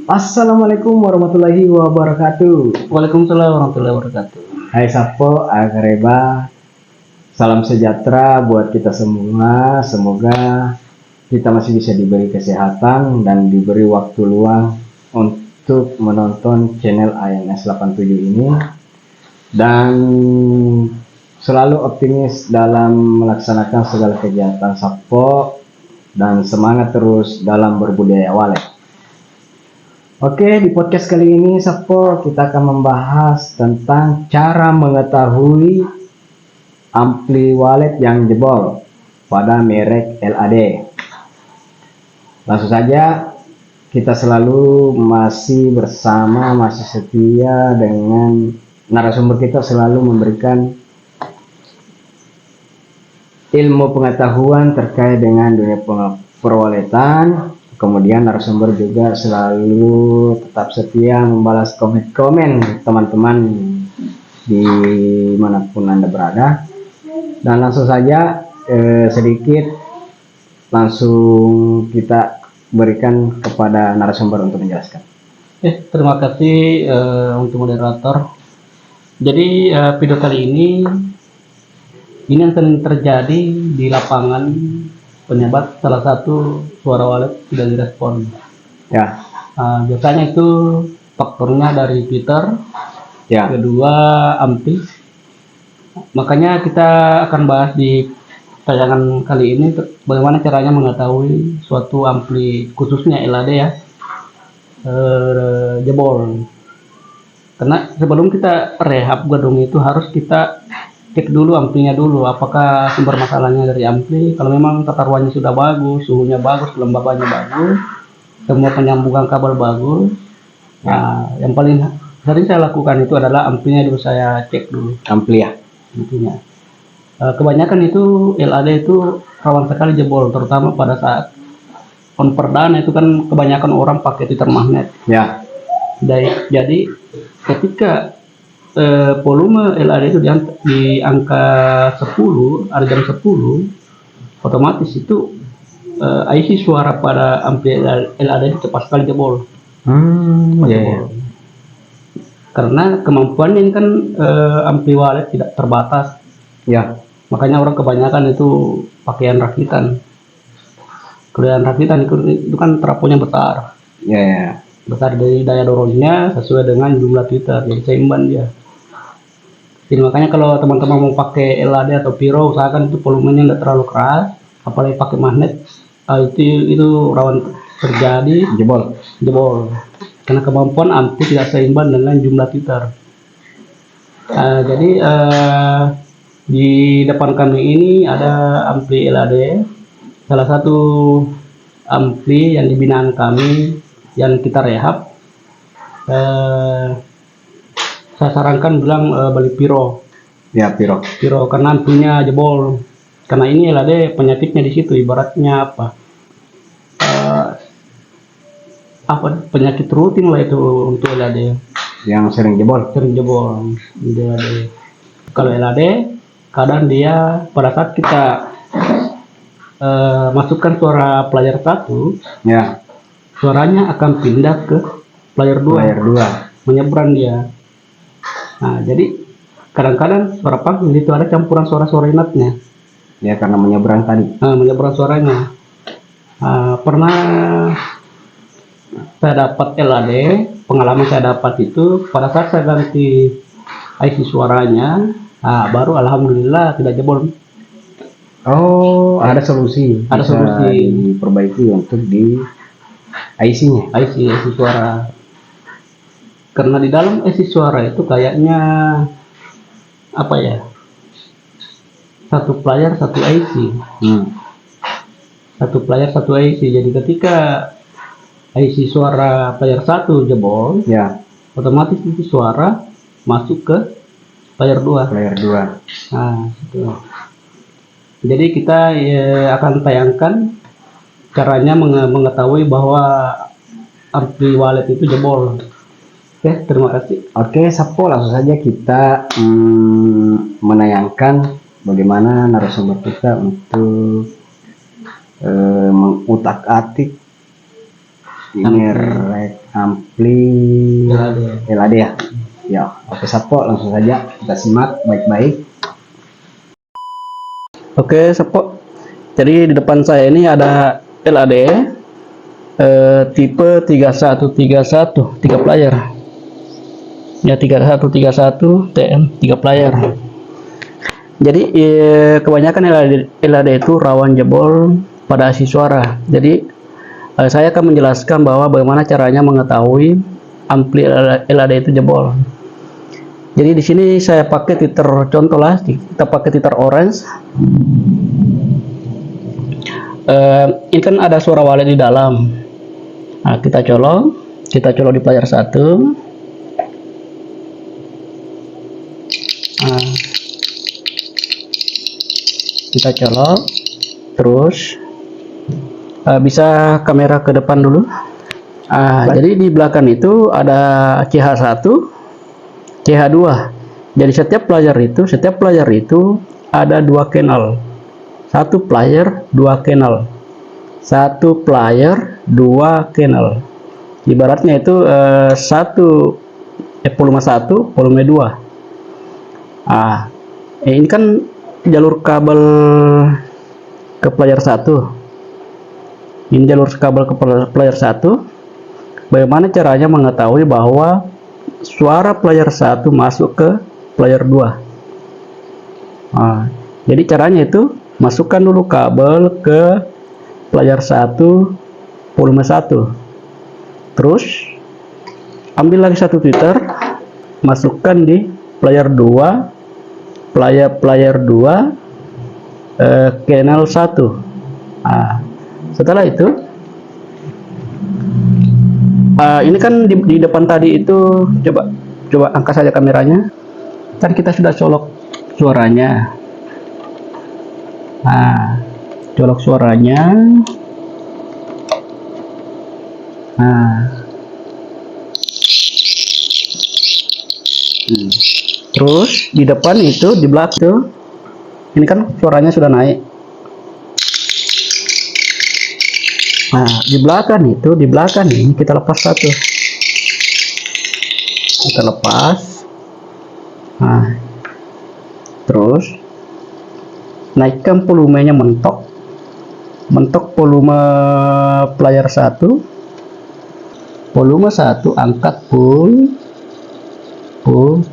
Assalamualaikum warahmatullahi wabarakatuh. Waalaikumsalam warahmatullahi wabarakatuh. Hai Sapo, Akareba, salam sejahtera buat kita semua. Semoga kita masih bisa diberi kesehatan dan diberi waktu luang untuk menonton channel ANS 87 ini, dan selalu optimis dalam melaksanakan segala kegiatan Sapo dan semangat terus dalam berbudaya walet. Oke, di podcast kali ini Sapo kita akan membahas tentang cara mengetahui ampli walet yang jebol pada merek LAD. Langsung saja, kita selalu masih setia dengan narasumber kita, selalu memberikan ilmu pengetahuan terkait dengan dunia perwaletan. Kemudian narasumber juga selalu tetap setia membalas komen-komen teman-teman dimanapun Anda berada. Dan langsung saja langsung kita berikan kepada narasumber untuk menjelaskan. Terima kasih untuk moderator. Jadi video kali ini yang sering terjadi di lapangan, penyebab salah satu suara walet tidak direspon. Ya. Biasanya itu faktornya dari Twitter. Ya. Kedua, ampli. Makanya kita akan bahas di tayangan kali ini bagaimana caranya mengetahui suatu ampli, khususnya LAD ya, jebol. Karena sebelum kita rehab gedung itu harus kita cek dulu amplinya dulu, apakah sumber masalahnya dari ampli. Kalau memang tata ruangnya sudah bagus, suhunya bagus, kelembabannya bagus, semua penyambungan kabel bagus, nah yang paling sering saya lakukan itu adalah amplinya dulu, saya cek dulu Ampli ya. intinya. Kebanyakan itu LAD itu rawan sekali jebol, terutama pada saat on perdana itu kan kebanyakan orang pakai Twitter magnet. Ya. Jadi ketika volume LAD itu di angka 10, ada jam 10, otomatis itu IC suara pada ampli LAD itu cepat sekali jebol. Ya. Karena kemampuannya ini kan ampli walet tidak terbatas. Ya. Makanya orang kebanyakan itu pakaian rakitan. Kalau rakitan itu kan trafonya besar. Ya. Besar dari daya dorongnya sesuai dengan jumlah Twitter, jadi seimbang dia. Jadi makanya kalau teman-teman mau pakai LAD atau Piro, usahakan itu volumenya tidak terlalu keras, apalagi pakai magnet, itu rawan terjadi jebol. Karena kemampuan ampli tidak seimbang dengan jumlah Twitter. Jadi di depan kami ini ada ampli LAD, salah satu ampli yang dibinaan kami yang kita rehab. Saya sarankan bilang beli Piro. Ya, Piro Karena amplinya jebol. Karena ini LAD penyakitnya di situ, ibaratnya penyakit rutin lah itu untuk LAD yang sering jebol. di LAD. Kalau LAD kadang dia pada saat kita masukkan suara player 1, Ya, suaranya akan pindah ke player 2. Menyeberang dia. Nah, jadi kadang-kadang suara panggil itu ada campuran suara-suara inatnya. Ya, karena menyeberang tadi. Menyeberang suaranya. Pernah saya dapat LAD, pengalaman saya dapat itu pada saat saya ganti IC suaranya, baru alhamdulillah tidak jebol. Oh, ada solusi. Ada Bisa solusi. diperbaiki untuk di IC-nya. IC suara. Karena di dalam IC suara itu kayaknya satu player satu IC. Satu player satu IC. Jadi ketika IC suara player 1 jebol, Ya, otomatis itu suara masuk ke player 2. Nah, itu. Jadi kita akan tayangkan caranya mengetahui bahwa ampli walet itu jebol. Oke, terima kasih. Oke, Sapo, langsung saja kita menayangkan bagaimana narasumber kita untuk mengutak-atik Ini rek ampli LAD ya. Ya, oke Sapo, langsung saja kita simak baik-baik. Oke, Sapo. Jadi di depan saya ini ada LAD tipe 3131 3 player. Ya, 3131 TM 3 player. Jadi kebanyakan LAD itu rawan jebol pada IC suara. Jadi saya akan menjelaskan bahwa bagaimana caranya mengetahui ampli LAD itu jebol. Jadi di sini saya pakai titer, contoh lah, kita pakai titer orange. Ini kan ada suara wallet di dalam. Nah, kita colok di player 1. Nah, kita colok, terus bisa kamera ke depan dulu. Jadi di belakang itu ada CH1, CH2. Jadi setiap player itu ada 2 channel. Satu player 2 channel. Satu player 2 channel. Ibaratnya itu volume 1, volume 2. Ini kan jalur kabel ke player 1. Ini jalur kabel ke player 1. Bagaimana caranya mengetahui bahwa suara player 1 masuk ke player 2? Jadi caranya itu masukkan dulu kabel ke player 1 volume 1. Terus ambil lagi satu tweeter, masukkan di player 2 channel 1. Setelah itu ini kan di depan tadi itu, coba angkat saja kameranya. Kan kita sudah colok suaranya. Colok suaranya. Terus di depan itu, di belakang itu, ini kan suaranya sudah naik. Di belakang ini kita lepas satu. Kita lepas. Terus naikkan volumenya mentok volume player 1. Volume 1 angkat full.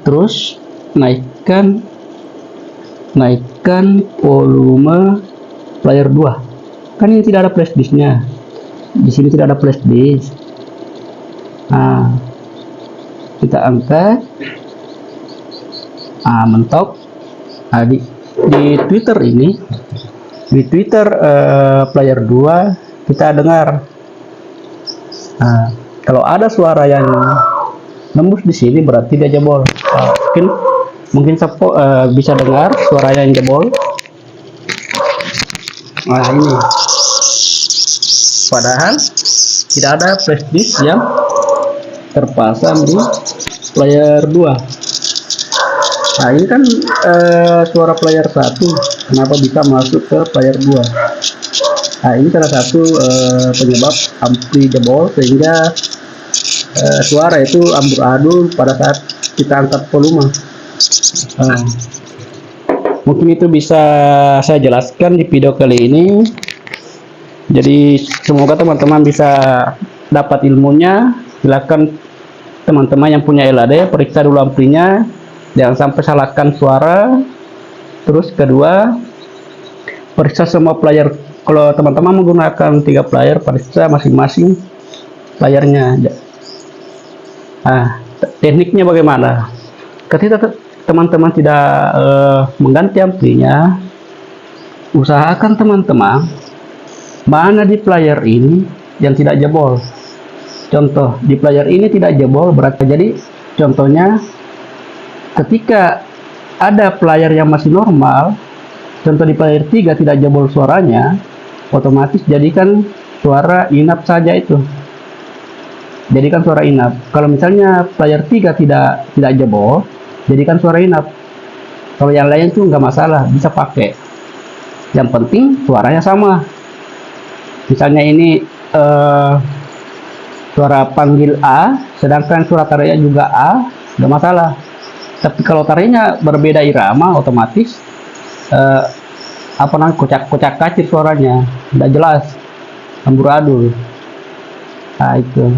Terus naikkan volume player 2. Kan ini tidak ada flash disknya. Di sini tidak ada flash disk. Kita angkat, mentok. Di Twitter ini, di Twitter player 2 kita dengar. Kalau ada suara yang nembus di sini berarti dia jebol. Mungkin Sapo bisa dengar suaranya yang jebol. Ini padahal tidak ada flash disk yang terpasang di player 2. Ini kan suara player 1, kenapa bisa masuk ke player 2? Ini salah satu penyebab ampli jebol, sehingga suara itu amburadul pada saat kita angkat volume. Mungkin itu bisa saya jelaskan di video kali ini. Jadi semoga teman-teman bisa dapat ilmunya. Silakan teman-teman yang punya LAD periksa dulu amplinya, jangan sampai salahkan suara. Terus kedua, periksa semua player. Kalau teman-teman menggunakan 3 player, periksa masing-masing playernya. Tekniknya bagaimana? Ketika teman-teman tidak mengganti amplinya, usahakan teman-teman mana di player ini yang tidak jebol. Contoh, di player ini tidak jebol, berarti jadi contohnya ketika ada player yang masih normal, contoh di player 3 tidak jebol suaranya, otomatis jadikan suara inap saja itu. Jadikan suara inap. Kalau misalnya player 3 tidak jebol, jadikan suara inap. Kalau yang lain tuh nggak masalah, bisa pakai. Yang penting suaranya sama. Misalnya ini suara panggil A, sedangkan suara tariknya juga A, nggak masalah. Tapi kalau tariknya berbeda irama, otomatis eh, apa namanya, kocak kacir suaranya, nggak jelas, amburadul. Nah itu.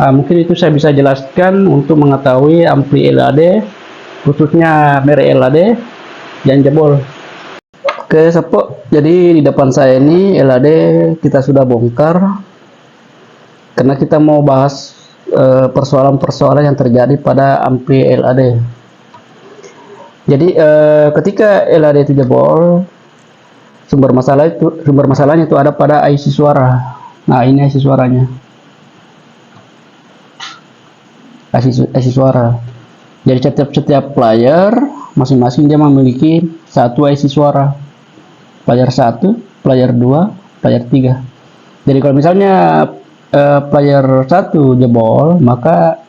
Mungkin itu saya bisa jelaskan untuk mengetahui ampli LAD, khususnya merek LAD yang jebol. Oke, Sepo. Jadi di depan saya ini LAD kita sudah bongkar karena kita mau bahas persoalan-persoalan yang terjadi pada ampli LAD. Jadi ketika LAD itu jebol, sumber masalahnya itu ada pada IC suara. Nah, ini IC suaranya. IC suara. Jadi setiap player masing-masing dia memiliki satu IC suara. Player 1, player 2, player 3. Jadi kalau misalnya player 1 jebol, maka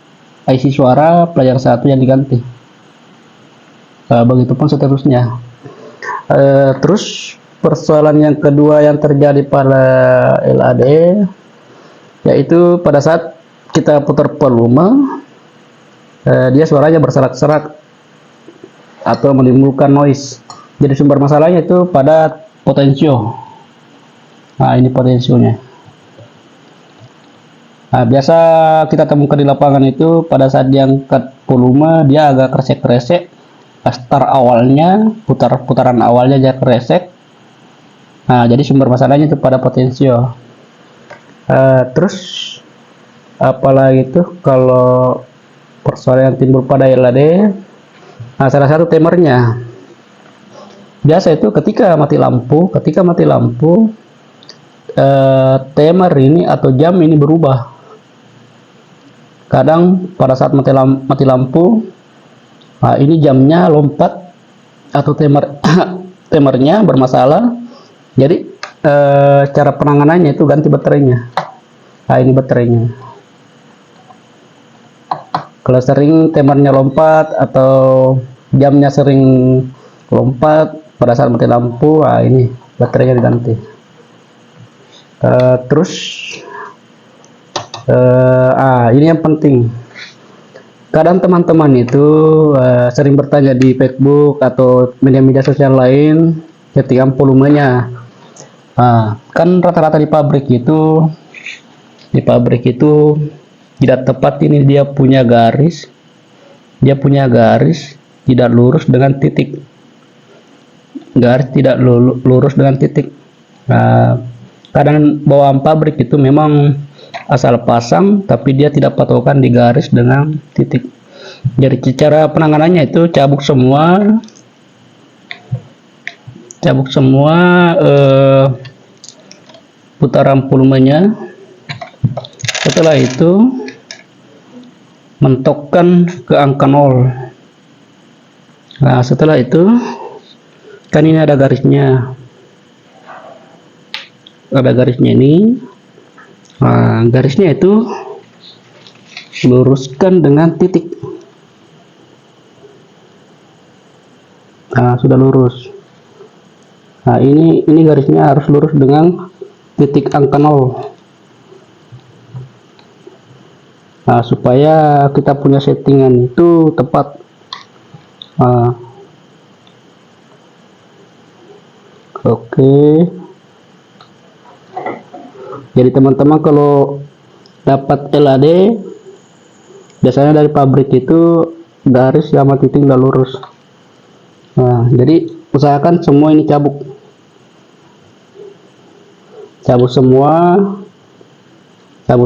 IC suara player 1 yang diganti. Begitupun seterusnya. Terus persoalan yang kedua yang terjadi pada LAD, yaitu pada saat kita putar volume, dia suaranya berserak-serak atau menimbulkan noise. Jadi sumber masalahnya itu pada potensio. Nah, ini potensionya. Nah, biasa kita temukan di lapangan itu pada saat diangkat volume, dia agak kresek-kresek. Start awalnya, putaran awalnya dia kresek. Nah, jadi sumber masalahnya itu pada potensio. Terus apalagi itu kalau persoalan yang timbul pada LAD, nah salah satu timernya. Biasa itu ketika mati lampu, timer ini atau jam ini berubah. Kadang pada saat mati lampu, nah ini jamnya lompat atau timernya bermasalah. Jadi cara penanganannya itu ganti baterainya. Nah, ini baterainya. Kalau sering timernya lompat atau jamnya sering lompat pada saat mati lampu, nah ini baterainya diganti. Terus ini yang penting. Kadang teman-teman itu sering bertanya di Facebook atau media-media sosial lain settingan volumenya. Kan rata-rata di pabrik itu tidak tepat. Ini dia punya garis tidak lurus dengan titik. Kadang bawaan pabrik itu memang asal pasang, tapi dia tidak patokan di garis dengan titik. Jadi cara penanganannya itu cabuk semua putaran volumenya. Setelah itu mentokkan ke angka 0. Nah, setelah itu kan ini ada garisnya ini. Nah, garisnya itu luruskan dengan titik. Nah, sudah lurus. Nah, ini garisnya harus lurus dengan titik angka 0. Nah, supaya kita punya settingan itu tepat. Oke. Jadi teman-teman kalau dapat LAD, biasanya dari pabrik itu garis sama titik udah lurus. Nah, jadi usahakan semua ini cabuk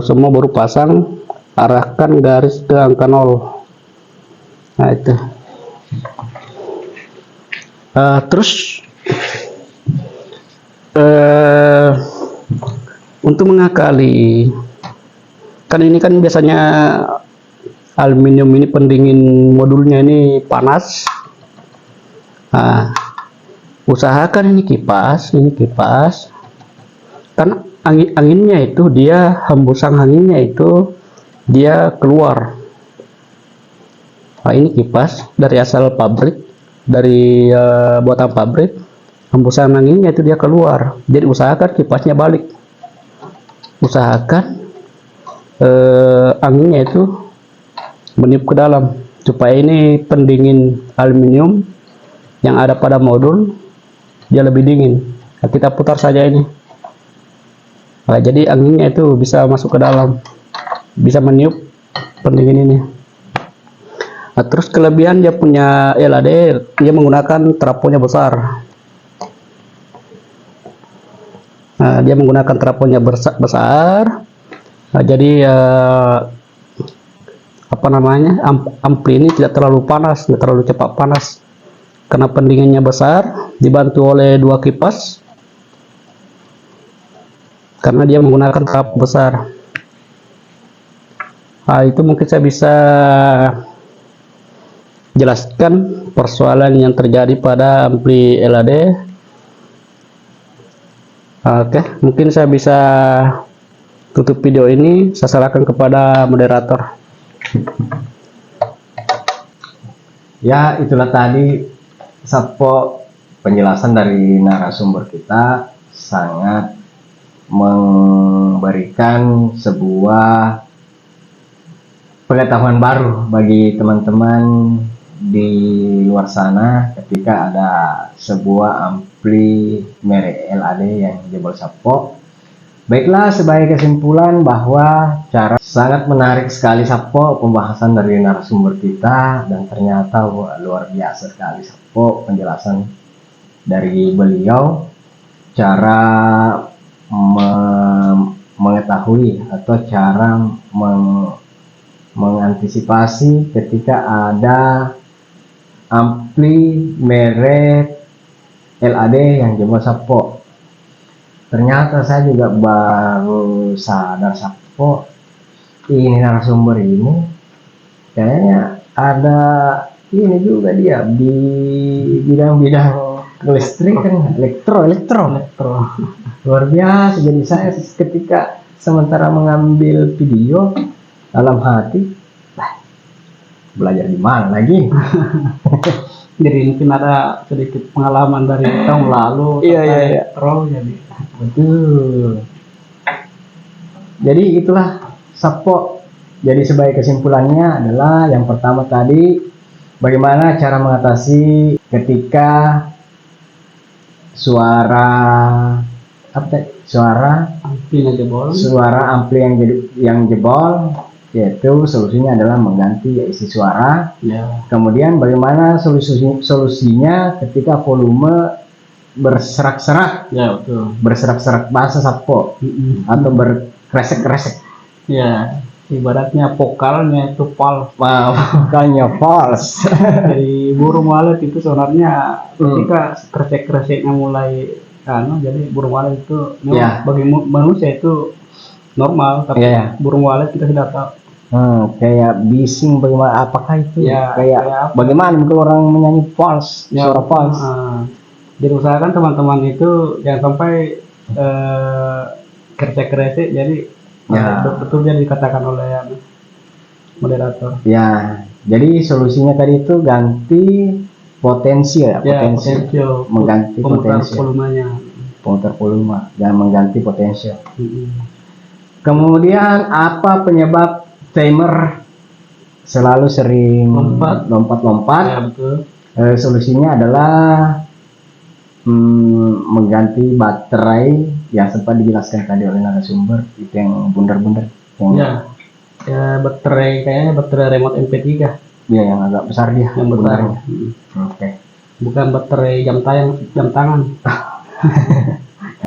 semua baru pasang, arahkan garis ke angka 0. Nah, itu. Terus untuk mengakali, kan ini kan biasanya aluminium ini pendingin modulnya ini panas. Nah, usahakan ini kipas kan anginnya itu dia hembusan anginnya itu dia keluar. Nah, ini kipas dari asal pabrik, dari buatan pabrik, hembusan anginnya itu dia keluar. Jadi usahakan kipasnya balik. Usahakan anginnya itu meniup ke dalam supaya ini pendingin aluminium yang ada pada modul dia lebih dingin. Nah, kita putar saja ini. Nah, jadi anginnya itu bisa masuk ke dalam, bisa meniup pendingin ini. Nah, terus kelebihan dia punya LAD, dia menggunakan trafonya besar. Nah, dia menggunakan trafonya besar. Nah, jadi apa namanya, ampli ini tidak terlalu panas, tidak terlalu cepat panas karena pendinginnya besar, dibantu oleh 2 kipas karena dia menggunakan trafo besar. Nah, itu mungkin saya bisa jelaskan persoalan yang terjadi pada ampli LAD. Oke, mungkin saya bisa tutup video ini, saya serahkan kepada moderator. Ya, itulah tadi Sapo penjelasan dari narasumber kita, sangat memberikan sebuah pengetahuan baru bagi teman-teman di luar sana ketika ada sebuah ampli merek LAD yang jebol Sapo. Baiklah, sebagai kesimpulan bahwa sangat menarik sekali Sapo pembahasan dari narasumber kita, dan ternyata luar biasa sekali Sapo penjelasan dari beliau, cara mengetahui atau cara mengantisipasi ketika ada ampli merek LAD yang jebol Sapo. Ternyata saya juga baru sadar Sapo, ini narasumber ini kayaknya ada ini juga dia di bidang-bidang listrik kan, elektro. Luar biasa. Jadi saya ketika sementara mengambil video dalam hati, belajar di mana lagi? Jadi mungkin ada sedikit pengalaman dari tahun lalu. Iya. Jadi betul. Jadi itulah Sapo. Jadi sebagai kesimpulannya adalah yang pertama tadi, bagaimana cara mengatasi ketika suara ampli yang jebol, yaitu solusinya adalah mengganti isi suara. Kemudian bagaimana solusinya ketika volume berserak-serak, berserak-serak bahasa Sapo, atau berkresek-kresek. Ya, ibaratnya vokalnya itu false. Vokalnya false. Jadi burung walet itu sebenarnya ketika kresek-kreseknya mulai jadi burung walet itu bagi manusia itu normal, tapi burung walet kita tidak tahu. Kayak bising, bagaimana, apakah itu kayak bagaimana mungkin orang menyanyi false, suara false. Jadi usahakan teman-teman itu jangan sampai kresek-kresek, jadi betul yang dikatakan oleh moderator. Ya, jadi solusinya tadi itu ganti potensi mengganti potensi volumenya, pemutar volume dan mengganti potensi. Kemudian apa penyebab timer selalu sering lompat-lompat? Ya, betul. Solusinya adalah mengganti baterai yang sempat dijelaskan tadi oleh narasumber, itu yang bundar-bundar, ya baterai, kayaknya baterai remote MP3. Ya, yang agak besar dia, yang besar. Oke. Bukan baterai jam tangan.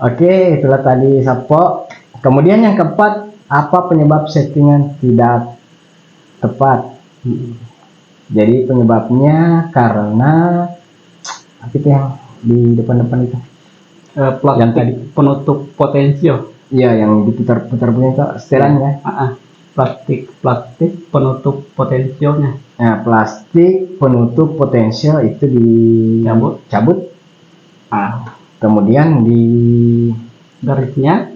Oke, itulah tadi Sapo. Kemudian yang keempat, apa penyebab settingan tidak tepat? Jadi penyebabnya karena apa itu yang di depan itu? Yang tadi penutup potensio. Iya, yang diputar-putar punya itu setelannya. Plastik penutup potensionya. Nah, plastik penutup potensio itu dicabut. Kemudian di garisnya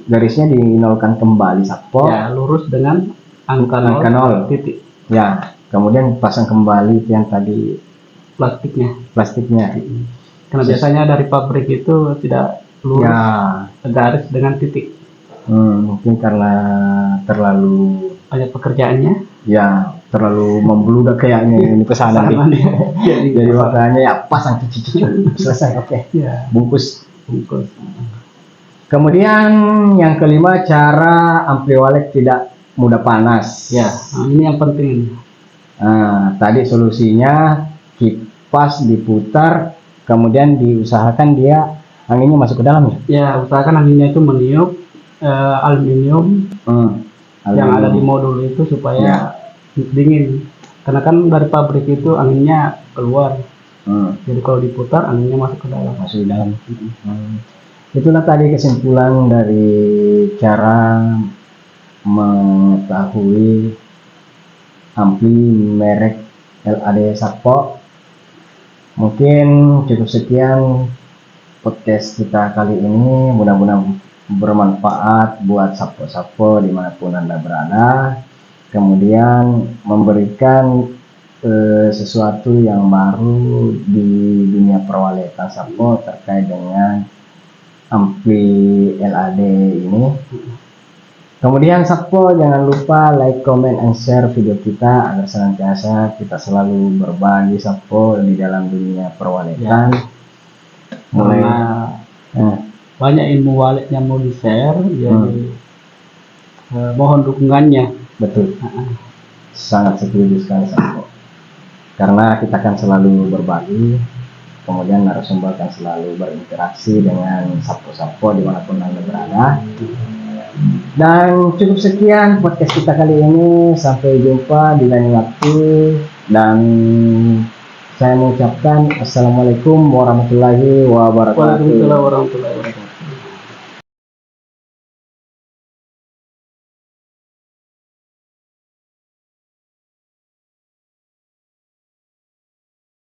dinolkan kembali Sapo. Ya, lurus dengan angka 0 titik. Ya, kemudian pasang kembali yang tadi plastiknya. Karena biasanya dari pabrik itu tidak lurus garis dengan titik. Mungkin karena terlalu banyak pekerjaannya. Ya terlalu membludak kayaknya ini pesanan Pesanan nih. dia. Jadi makanya ya pasang cuci selesai, oke. Ya, Bungkus. bungkus. Kemudian yang kelima, cara ampli walek tidak mudah panas. Ya, nah, ini yang penting. Nah, tadi solusinya kipas diputar, kemudian diusahakan dia anginnya masuk ke dalam ya. Ya, usahakan anginnya itu meniup aluminium yang ada di modul itu supaya dingin. Karena kan dari pabrik itu anginnya keluar. Jadi kalau diputar anginnya masuk ke dalam. Masuk di dalam. Itulah tadi kesimpulan dari cara mengetahui ampli merek LAD Sakpo. Mungkin cukup sekian podcast kita kali ini, mudah-mudahan bermanfaat buat Sakpo-Sakpo dimanapun Anda berada, kemudian memberikan sesuatu yang baru di dunia perwaletan Sakpo terkait dengan ampli LAD ini. Kemudian Sakpo jangan lupa like, comment, and share video kita agar senantiasa kita selalu berbagi Sakpo di dalam dunia perwaletan. Mulai banyak ilmu walet yang mau di share, jadi mohon dukungannya. Betul. Sangat setuju sekali Sakpo. Karena kita akan selalu berbagi, kemudian narasumber akan selalu berinteraksi dengan Sakpo-Sakpo dimanapun Anda berada. Dan cukup sekian podcast kita kali ini, sampai jumpa di lain waktu, dan saya mengucapkan assalamualaikum warahmatullahi wabarakatuh. Waalaikumsalam warahmatullahi wabarakatuh.